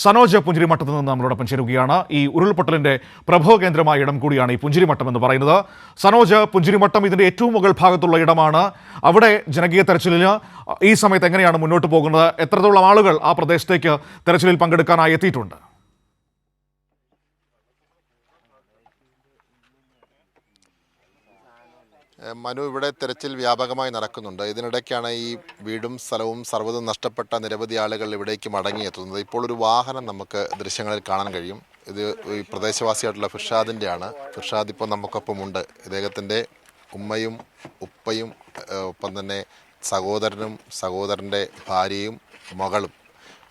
സനോജ് പുഞ്ചിരിമട്ടത്ത് നിന്ന് നമ്മളോടൊപ്പം ചേരുകയാണ്. ഈ ഉരുൾപൊട്ടലിന്റെ പ്രഭവ കേന്ദ്രമായ ഇടം കൂടിയാണ് ഈ പുഞ്ചിരിമട്ടം എന്ന് പറയുന്നത്. സനോജ്, പുഞ്ചിരിമട്ടം ഇതിന്റെ ഏറ്റവും മുകൾ ഭാഗത്തുള്ള ഇടമാണ്. അവിടെ ജനകീയ തെരച്ചിലിന് ഈ സമയത്ത് എങ്ങനെയാണ് മുന്നോട്ട് പോകുന്നത്? എത്രത്തോളം ആളുകൾ ആ പ്രദേശത്തേക്ക് തെരച്ചിലിൽ പങ്കെടുക്കാനായി എത്തിയിട്ടുണ്ട്? മനു, ഇവിടെ തെരച്ചിൽ വ്യാപകമായി നടക്കുന്നുണ്ട്. ഇതിനിടയ്ക്കാണ് ഈ വീടും സ്ഥലവും സർവ്വതും നഷ്ടപ്പെട്ട നിരവധി ആളുകൾ ഇവിടേക്ക് മടങ്ങിയെത്തുന്നത്. ഇപ്പോൾ ഒരു വാഹനം നമുക്ക് ദൃശ്യങ്ങളിൽ കാണാൻ കഴിയും. ഇത് ഈ പ്രദേശവാസിയായിട്ടുള്ള ഫിർഷാദിൻ്റെ ആണ്. ഫിർഷാദ് ഇപ്പോൾ നമുക്കൊപ്പമുണ്ട്. ഇദ്ദേഹത്തിൻ്റെ ഉമ്മയും ഉപ്പയും ഒപ്പം തന്നെ സഹോദരനും സഹോദരൻ്റെ ഭാര്യയും മകളും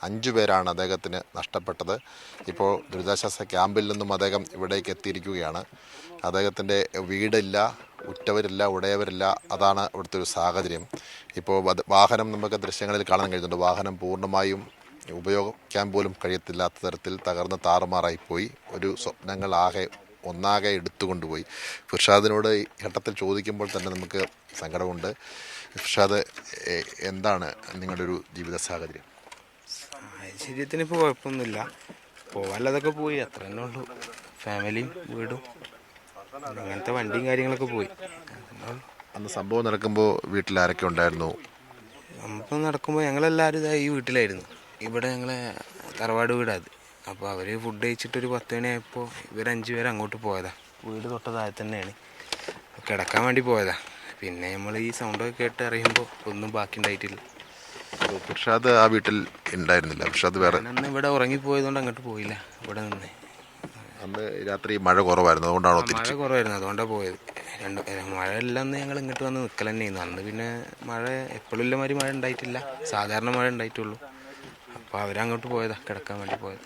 5 പേരാണ് അദ്ദേഹത്തിന് നഷ്ടപ്പെട്ടത്. ഇപ്പോൾ ദുരിതാശ്വാസ ക്യാമ്പിൽ നിന്നും അദ്ദേഹം ഇവിടേക്ക് എത്തിയിരിക്കുകയാണ്. അദ്ദേഹത്തിൻ്റെ വീടില്ല, ഉറ്റവരില്ല, ഉടയവരില്ല. അതാണ് ഇവിടുത്തെ ഒരു സാഹചര്യം. ഇപ്പോൾ വാഹനം നമുക്ക് ദൃശ്യങ്ങളിൽ കാണാൻ കഴിയുന്നുണ്ട്. വാഹനം പൂർണ്ണമായും ഉപയോഗിക്കാൻ പോലും കഴിയത്തില്ലാത്ത തരത്തിൽ തകർന്ന് താറുമാറായിപ്പോയി. ഒരു സ്വപ്നങ്ങൾ ഒന്നാകെ എടുത്തുകൊണ്ടുപോയി. ഫിർഷാദിനോട് ഈ ഘട്ടത്തിൽ ചോദിക്കുമ്പോൾ തന്നെ നമുക്ക് സങ്കടമുണ്ട്. ഫിർഷാദ്, എന്താണ് നിങ്ങളുടെ ഒരു ജീവിത സാഹചര്യം? സാഹചര്യത്തിന് ഇപ്പോൾ കുഴപ്പമൊന്നുമില്ല. പോകാനുള്ളതൊക്കെ പോയി, അത്ര തന്നെ ഉള്ളൂ. ഫാമിലിയും വീടും അങ്ങനത്തെ വണ്ടിയും കാര്യങ്ങളൊക്കെ പോയി. അന്ന് സംഭവം നടക്കുമ്പോൾ വീട്ടിൽ ആരൊക്കെ ഉണ്ടായിരുന്നു? സംഭവം നടക്കുമ്പോൾ ഞങ്ങളെല്ലാവരും ഈ വീട്ടിലായിരുന്നു. ഇവിടെ ഞങ്ങളെ തറവാട് വീടാത്. അപ്പോൾ അവർ ഫുഡ് കഴിച്ചിട്ടൊരു 10 മണിയായപ്പോൾ ഇവർ 5 പേര് അങ്ങോട്ട് പോയതാ. വീട് തൊട്ടതായി തന്നെയാണ്. കിടക്കാൻ വേണ്ടി പോയതാ. പിന്നെ നമ്മൾ ഈ സൗണ്ടൊക്കെ കേട്ട് അറിയുമ്പോൾ ഒന്നും ബാക്കി ഉണ്ടായിട്ടില്ല. ഫിർഷാദ് ആ വീട്ടിൽ ഉണ്ടായിരുന്നില്ല. ഫിർഷാദ് വേറെ അന്ന് ഇവിടെ ഉറങ്ങിപ്പോയതുകൊണ്ട് അങ്ങോട്ട് പോയില്ല. ഇവിടെ നിന്ന് അന്ന് രാത്രി മഴ കുറവായിരുന്നു, അതുകൊണ്ടാണോ മഴ കുറവായിരുന്നു, അതുകൊണ്ടാണ് പോയത്. മഴയെല്ലാം ഞങ്ങൾ ഇങ്ങോട്ട് വന്ന് നിൽക്കൽ തന്നെയായിരുന്നു. അന്ന് പിന്നെ മഴ എപ്പോഴും ഇല്ല മാതിരി മഴ ഉണ്ടായിട്ടില്ല, സാധാരണ മഴ ഉണ്ടായിട്ടുള്ളൂ. അപ്പോൾ അവരങ്ങോട്ട് പോയതാ, കിടക്കാൻ വേണ്ടി പോയത്.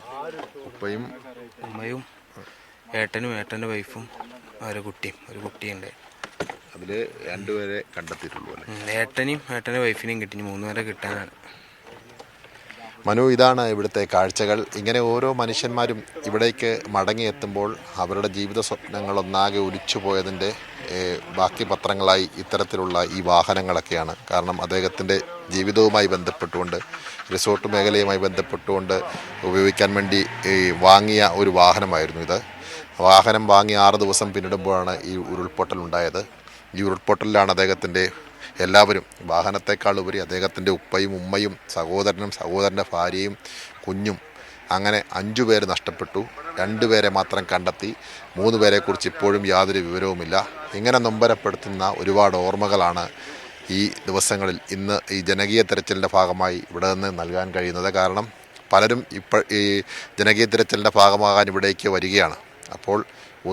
ഉമ്മയും ഏട്ടനും ഏട്ടൻ്റെ വൈഫും ഒരു കുട്ടിയുണ്ട്. അതിൽ 2 പേരെ കണ്ടെത്തിയിട്ടുള്ളൂ അല്ലേ? ഏട്ടനെയും ഏട്ടൻ്റെ വൈഫിനെയും കിട്ടി. 3 പേരെ കിട്ടാനാണ്. മനു, ഇതാണ് ഇവിടുത്തെ കാഴ്ചകൾ. ഇങ്ങനെ ഓരോ മനുഷ്യന്മാരും ഇവിടേക്ക് മടങ്ങിയെത്തുമ്പോൾ അവരുടെ ജീവിത സ്വപ്നങ്ങൾ ഒന്നാകെ ഒലിച്ചു പോയതിൻ്റെ ബാക്കി പത്രങ്ങളായി ഇത്തരത്തിലുള്ള ഈ വാഹനങ്ങളൊക്കെയാണ്. കാരണം അദ്ദേഹത്തിൻ്റെ ജീവിതവുമായി ബന്ധപ്പെട്ടുകൊണ്ട്, റിസോർട്ട് മേഖലയുമായി ബന്ധപ്പെട്ടുകൊണ്ട് ഉപയോഗിക്കാൻ വേണ്ടി വാങ്ങിയ ഒരു വാഹനമായിരുന്നു ഇത്. വാഹനം വാങ്ങി 6 ദിവസം പിന്നിടുമ്പോഴാണ് ഈ ഉരുൾപൊട്ടലുണ്ടായത്. ഈ ഉരുൾപൊട്ടലിലാണ് അദ്ദേഹത്തിൻ്റെ എല്ലാവരും, വാഹനത്തെക്കാൾ ഉപരി അദ്ദേഹത്തിൻ്റെ ഉപ്പയും ഉമ്മയും സഹോദരനും സഹോദരൻ്റെ ഭാര്യയും കുഞ്ഞും, അങ്ങനെ 5 പേര് നഷ്ടപ്പെട്ടു. 2 പേരെ മാത്രം കണ്ടെത്തി. 3 പേരെക്കുറിച്ച് ഇപ്പോഴും യാതൊരു വിവരവുമില്ല. ഇങ്ങനെ നൊമ്പരപ്പെടുത്തുന്ന ഒരുപാട് ഓർമ്മകളാണ് ഈ ദിവസങ്ങളിൽ ഇന്ന് ഈ ജനകീയ തെരച്ചിലിൻ്റെ ഭാഗമായി ഇവിടെ നിന്ന് നൽകാൻ കഴിയുന്നത്. കാരണം പലരും ഈ ജനകീയ തെരച്ചിലിൻ്റെ ഭാഗമാകാൻ ഇവിടേക്ക് വരികയാണ്. അപ്പോൾ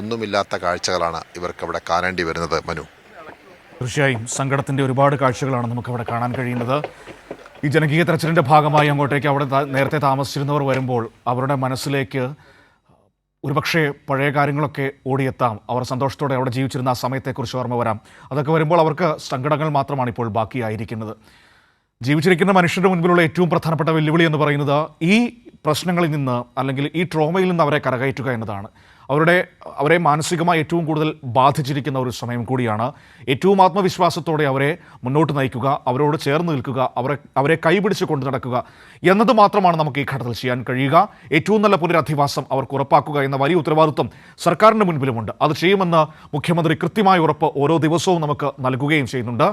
ഒന്നുമില്ലാത്ത കാഴ്ചകളാണ് ഇവർക്കവിടെ കാണേണ്ടി വരുന്നത്. മനു, തീർച്ചയായും സങ്കടത്തിൻ്റെ ഒരുപാട് കാഴ്ചകളാണ് നമുക്കവിടെ കാണാൻ കഴിയുന്നത്. ഈ ജനകീയ തെരച്ചിലിൻ്റെ ഭാഗമായി അങ്ങോട്ടേക്ക് അവിടെ നേരത്തെ താമസിച്ചിരുന്നവർ വരുമ്പോൾ അവരുടെ മനസ്സിലേക്ക് ഒരുപക്ഷെ പഴയ കാര്യങ്ങളൊക്കെ ഓടിയെത്താം. അവർ സന്തോഷത്തോടെ അവിടെ ജീവിച്ചിരുന്ന ആ സമയത്തെക്കുറിച്ച് ഓർമ്മ വരാം. അതൊക്കെ വരുമ്പോൾ അവർക്ക് സങ്കടങ്ങൾ മാത്രമാണ് ഇപ്പോൾ ബാക്കിയായിരിക്കുന്നത്. ജീവിച്ചിരിക്കുന്ന മനുഷ്യരുടെ മുൻപിലുള്ള ഏറ്റവും പ്രധാനപ്പെട്ട വെല്ലുവിളി എന്ന് പറയുന്നത് ഈ പ്രശ്നങ്ങളിൽ നിന്ന്, അല്ലെങ്കിൽ ഈ ട്രോമയിൽ നിന്ന് അവരെ കരകയറ്റുക എന്നതാണ്. അവരെ മാനസികമായി ഏറ്റവും കൂടുതൽ ബാധിച്ചിരിക്കുന്ന ഒരു സമയം കൂടിയാണ്. ഏറ്റവും ആത്മവിശ്വാസത്തോടെ അവരെ മുന്നോട്ട് നയിക്കുക, അവരോട് ചേർന്ന് നിൽക്കുക, അവരെ കൈപിടിച്ച് കൊണ്ടു നടക്കുക എന്നത് മാത്രമാണ് നമുക്ക് ഈ ഘട്ടത്തിൽ ചെയ്യാൻ കഴിയുക. ഏറ്റവും നല്ല പുനരധിവാസം അവർക്ക് ഉറപ്പാക്കുക എന്ന വലിയ ഉത്തരവാദിത്വം സർക്കാരിൻ്റെ മുൻപിലുമുണ്ട്. അത് ചെയ്യുമെന്ന് മുഖ്യമന്ത്രി കൃത്യമായ ഉറപ്പ് ഓരോ ദിവസവും നമുക്ക് നൽകുകയും ചെയ്യുന്നുണ്ട്.